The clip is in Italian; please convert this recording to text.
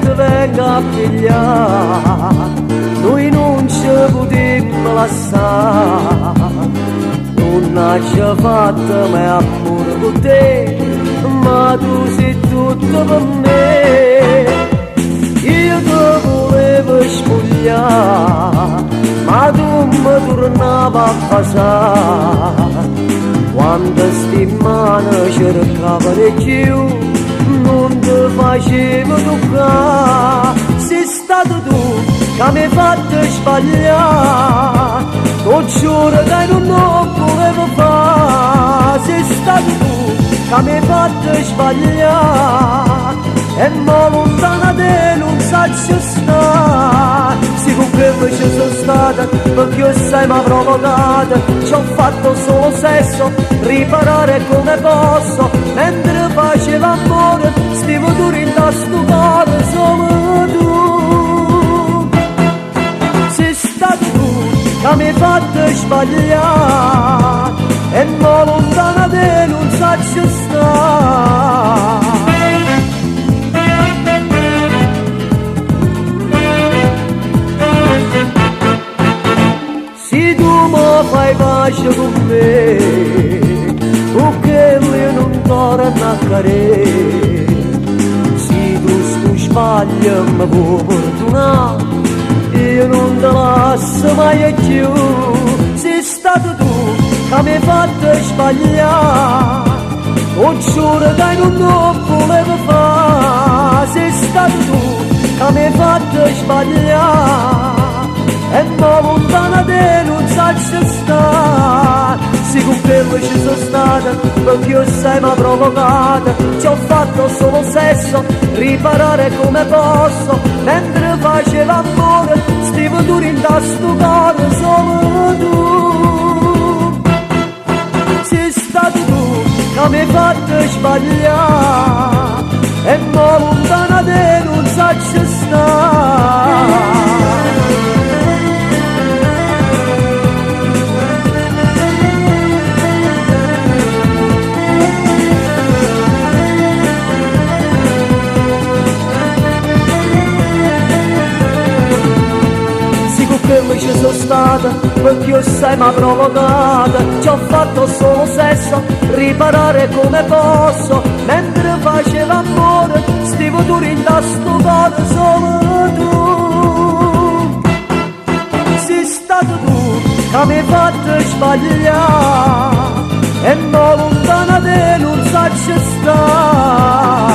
ti venga a pigliare, noi non ci potremmo lasciare. Non ci ha fatto mai amore con te, ma tu sei tutto per me. Io ti volevo spogliare, ma tu mi tornavi a passare. Quando sti mani cercavano più, non ti facevo toccare. Sei stato tu che mi hai fatto sbagliare, non giuro che non volevo fare. Sei stato tu che mi hai fatto sbagliare, e mo lontana te non saggio stare. Sicuro che ci sono stata, perché io sai mi ha provocata. Ci ho fatto solo sesso, riparare come posso. Mentre facevo amore, stivo duro in sto cuore. Solo tu, sei stato tu che mi hai fatto sbagliare, e mo lontana te non saggio stare. Se tu mi fai pace con me, perché io non torno a cadere. Se tu sbagli mi puoi perdonare, io non te lascio mai più. Sei stato tu che mi hai fatto sbagliare, non giuro che non volevo fare. Sei stato tu che mi hai fatto sbagliare, e mo lontana te non saggio stare. Sicuro che ci sono stata, perché io sai mi ha provocata. Ci ho fatto solo sesso, riparare come posso. Mentre facevo amore, stivo duro in sto cuore. Solo tu, sei stato tu che mi hai fatto sbagliare, e mo lontana te non saggio stare. Che ci sono stata, perché io sai mi ha provocata. Ci ho fatto solo sesso, riparare come posso. Mentre facevo amore, stivo duro in sto cuore. Solo tu, sei stato tu che mi hai fatto sbagliare, e mo lontana te non saggio stare.